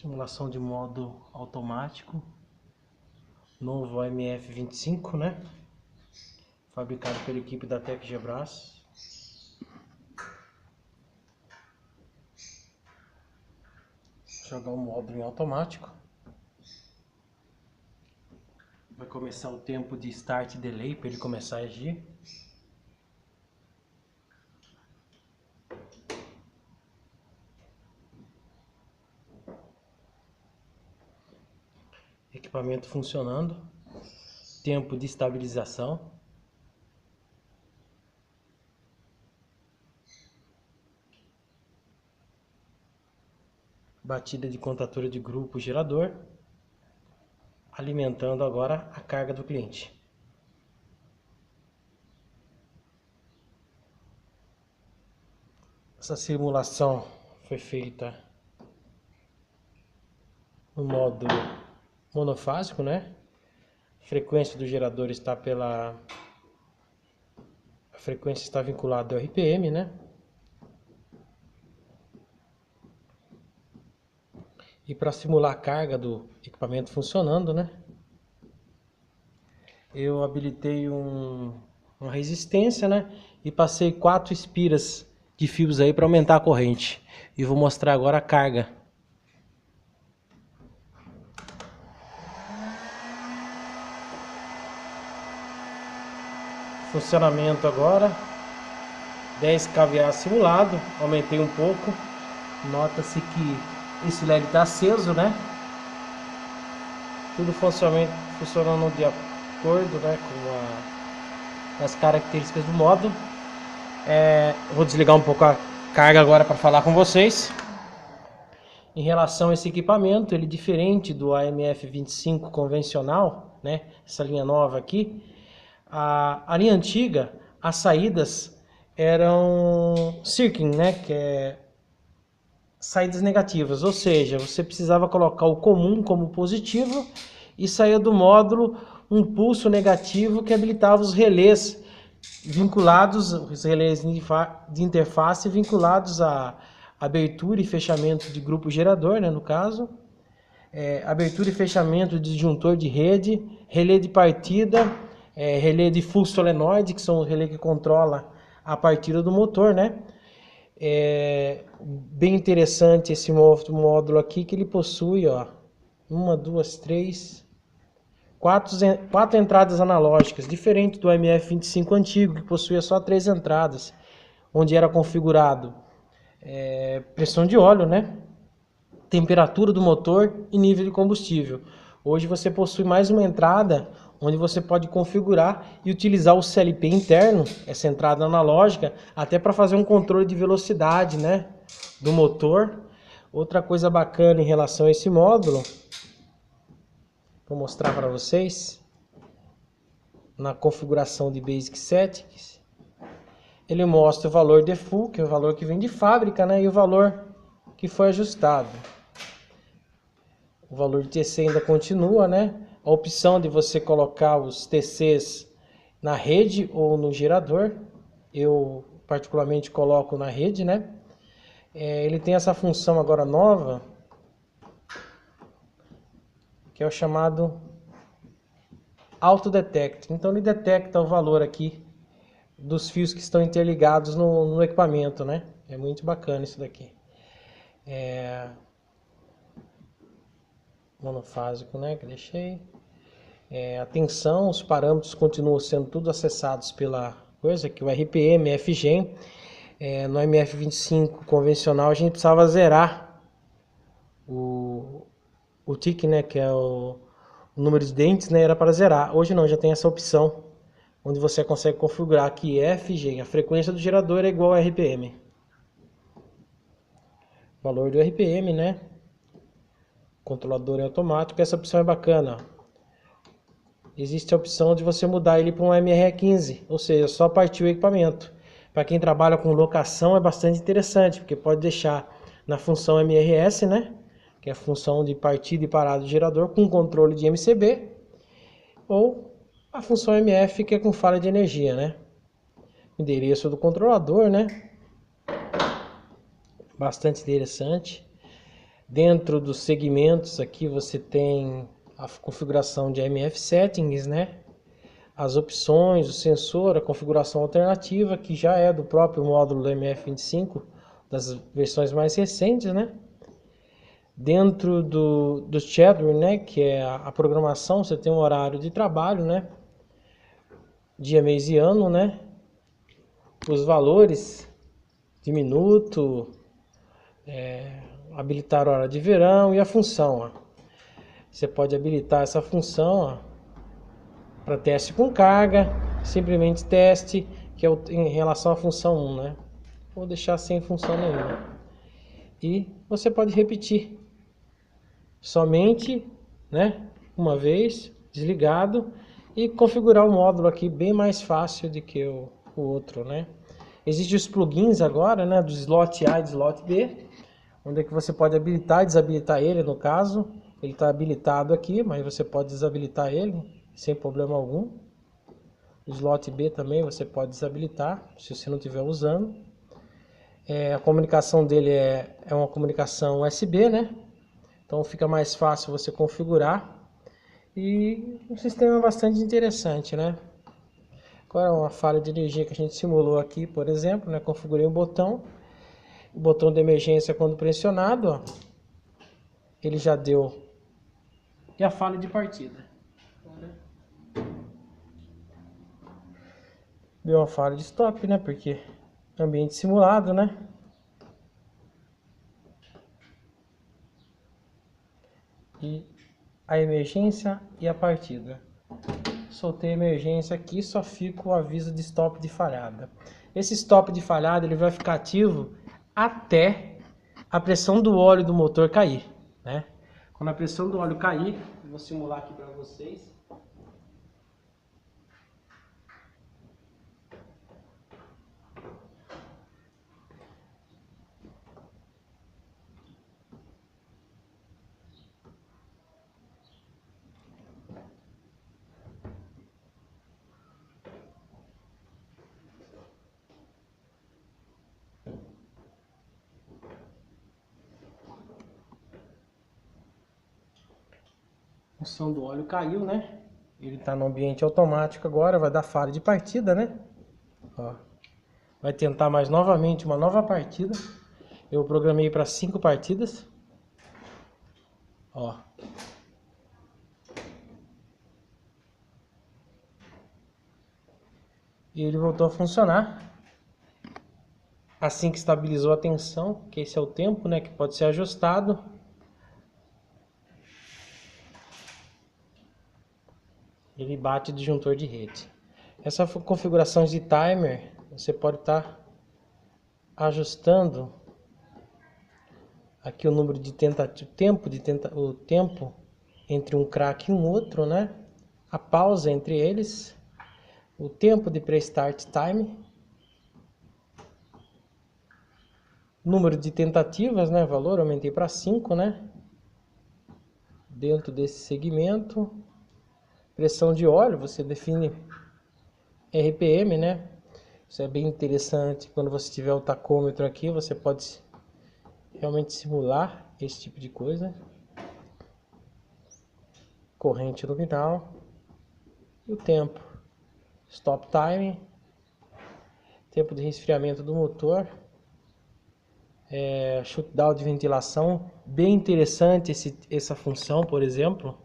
Simulação de modo automático, novo AMF25, né? Fabricado pela equipe da Tecgebras. Jogar o módulo em automático. Vai começar o tempo de start e delay para ele começar a agir. Equipamento funcionando. Tempo de estabilização. Batida de contatura de grupo gerador. Alimentando agora a carga do cliente. Essa simulação foi feita no modo monofásico, né? A frequência do gerador está a frequência está vinculada ao RPM, né? E para simular a carga do equipamento funcionando, né? Eu habilitei uma resistência, né? E passei 4 espiras de fios aí para aumentar a corrente. E vou mostrar agora a carga. Funcionamento agora. 10 kVA simulado. Aumentei um pouco. Nota-se que esse LED está aceso, né? Tudo funcionando de acordo, né, com as características do módulo. Vou desligar um pouco a carga agora para falar com vocês. Em relação a esse equipamento, ele é diferente do AMF25 convencional, né? Essa linha nova aqui. A linha antiga, as saídas eram circuit, né? Que é saídas negativas, ou seja, você precisava colocar o comum como positivo e saía do módulo um pulso negativo que habilitava os relés vinculados, os relés de interface vinculados a abertura e fechamento de grupo gerador, né, no caso, abertura e fechamento de disjuntor de rede, relé de partida, relé de full solenoide, que são os relés que controla a partida do motor, né? Bem interessante esse módulo aqui, que ele possui, ó, 1, 2, 3, 4 entradas analógicas, diferente do MF25 antigo, que possuía só 3 entradas, onde era configurado pressão de óleo, né? Temperatura do motor e nível de combustível. Hoje você possui mais uma entrada, onde você pode configurar e utilizar o CLP interno, essa entrada analógica, até para fazer um controle de velocidade, né, do motor. Outra coisa bacana em relação a esse módulo, vou mostrar para vocês, na configuração de Basic Settings, ele mostra o valor default, que é o valor que vem de fábrica, né, e o valor que foi ajustado. O valor de TC ainda continua, né? A opção de você colocar os TCs na rede ou no gerador. Eu particularmente coloco na rede, né? Ele tem essa função agora nova, que é o chamado Auto Detect. Então ele detecta o valor aqui dos fios que estão interligados no equipamento, né? É muito bacana isso daqui. Monofásico, né, que deixei. A tensão, os parâmetros continuam sendo tudo acessados pela coisa, que o RPM, FGEM. No MF25 convencional a gente precisava zerar o TIC, né, que é o número de dentes, né, era para zerar. Hoje não, já tem essa opção, onde você consegue configurar que FGEM, a frequência do gerador é igual a RPM. Valor do RPM, né? Controlador é automático, essa opção é bacana. Existe a opção de você mudar ele para um MRE15, ou seja, só partir o equipamento. Para quem trabalha com locação é bastante interessante, porque pode deixar na função MRS, né? Que é a função de partida e parada do gerador com controle de MCB, ou a função MF, que é com falha de energia, né? Endereço do controlador, né? Bastante interessante. Dentro dos segmentos aqui você tem a configuração de MF Settings, né? As opções, o sensor, a configuração alternativa, que já é do próprio módulo do MF25, das versões mais recentes, né? Dentro do schedule, né, que é a programação, você tem um horário de trabalho, né? Dia, mês e ano, né? Os valores de minuto, habilitar a hora de verão e a função, ó. Você pode habilitar essa função para teste com carga, simplesmente teste, que é em relação à função 1, né? Vou deixar sem função nenhuma. E você pode repetir somente, né, uma vez, desligado, e configurar o módulo aqui bem mais fácil do que o outro, né? Existem os plugins agora, né, do slot A e do slot B, onde é que você pode habilitar e desabilitar ele, no caso. Ele está habilitado aqui, mas você pode desabilitar ele sem problema algum. O slot B também você pode desabilitar, se você não estiver usando. A comunicação dele é uma comunicação USB, né? Então fica mais fácil você configurar. E um sistema bastante interessante, né? Agora uma falha de energia que a gente simulou aqui, por exemplo, né? Configurei o botão de emergência quando pressionado, ó, ele já deu. E a falha de partida. Deu uma falha de stop, né? Porque ambiente simulado, né? E a emergência e a partida. Soltei a emergência aqui, só fica o aviso de stop de falhada. Esse stop de falhada ele vai ficar ativo até a pressão do óleo do motor cair, né? Quando a pressão do óleo cair, eu vou simular aqui para vocês. A função do óleo caiu, né? Ele está no ambiente automático agora, vai dar falha de partida, né? Ó. Vai tentar mais novamente uma nova partida. Eu programei para 5 partidas. Ó. E ele voltou a funcionar. Assim que estabilizou a tensão, que esse é o tempo, né, que pode ser ajustado. Ele bate o disjuntor de rede. Essa configuração de timer, você pode estar ajustando aqui o número de tentativas, o tempo entre um crack e um outro, né? A pausa entre eles, o tempo de pre-start time, número de tentativas, né? Valor, aumentei para 5, né? Dentro desse segmento, pressão de óleo, você define RPM, né? Isso é bem interessante. Quando você tiver o tacômetro aqui, você pode realmente simular esse tipo de coisa. Corrente nominal e o tempo. Stop time, tempo de resfriamento do motor, shutdown de ventilação. Bem interessante essa função, por exemplo,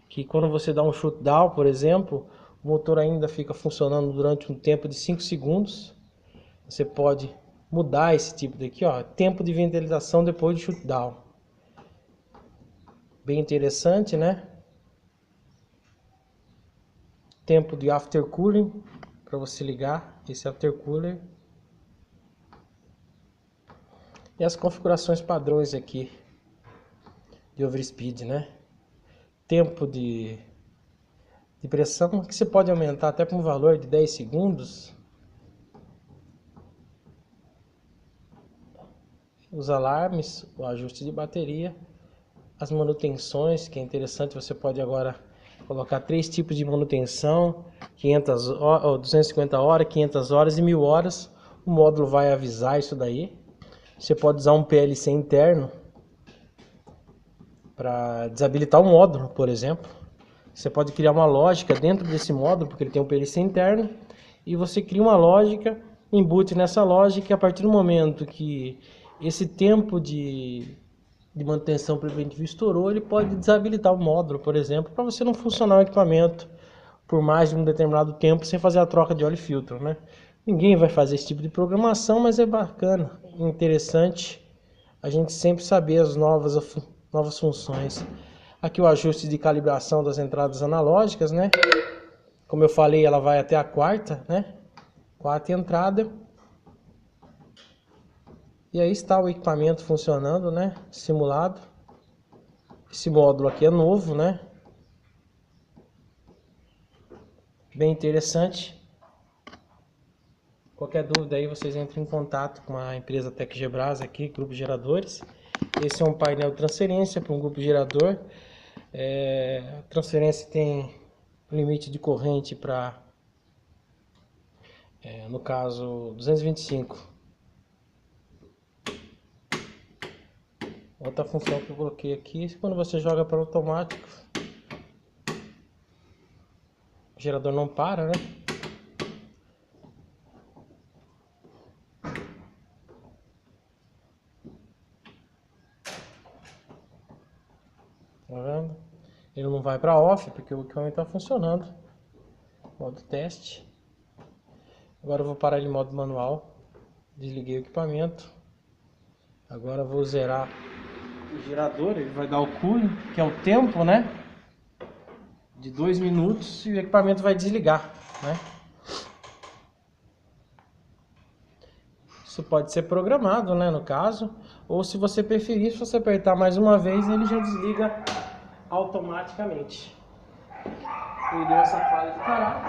que quando você dá um shutdown, por exemplo, o motor ainda fica funcionando durante um tempo de 5 segundos. Você pode mudar esse tipo daqui, ó, tempo de ventilação depois de shutdown. Bem interessante, né? Tempo de aftercooling, para você ligar esse aftercooler. E as configurações padrões aqui de overspeed, né? Tempo de pressão, que você pode aumentar até para um valor de 10 segundos. Os alarmes, o ajuste de bateria, as manutenções, que é interessante, você pode agora colocar 3 tipos de manutenção, 500 horas, 250 horas, 500 horas e 1000 horas. O módulo vai avisar isso daí. Você pode usar um PLC interno para desabilitar o módulo, por exemplo. Você pode criar uma lógica dentro desse módulo, porque ele tem um PLC interno, e você cria uma lógica, embute nessa lógica, e a partir do momento que esse tempo de manutenção preventiva estourou, ele pode desabilitar o módulo, por exemplo, para você não funcionar o equipamento por mais de um determinado tempo sem fazer a troca de óleo e filtro, né? Ninguém vai fazer esse tipo de programação, mas é bacana, interessante a gente sempre saber as novas funções. Aqui o ajuste de calibração das entradas analógicas, né? Como eu falei, ela vai até a quarta, né? Quarta entrada. E aí está o equipamento funcionando, né? Simulado. Esse módulo aqui é novo, né? Bem interessante. Qualquer dúvida aí, vocês entrem em contato com a empresa TecGeBras aqui, Grupo Geradores. Esse é um painel de transferência para um grupo gerador. A transferência tem limite de corrente para, no caso, 225. Outra função que eu coloquei aqui, quando você joga para automático, o gerador não para, né? Tá vendo? Ele não vai para off porque o equipamento está funcionando. Modo teste. Agora eu vou parar ele em modo manual. Desliguei o equipamento. Agora eu vou zerar o gerador. Ele vai dar o cooling, que é o tempo, né? De 2 minutos, e o equipamento vai desligar, né? Isso pode ser programado, né, no caso, ou se você preferir, se você apertar mais uma vez, ele já desliga automaticamente. Ele deu essa falha de parar.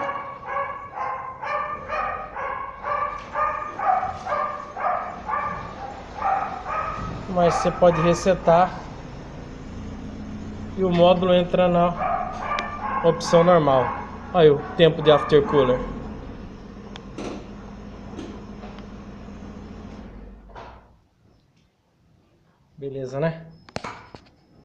Mas você pode resetar e o módulo entra na opção normal. Olha o tempo de aftercooler. Beleza, né?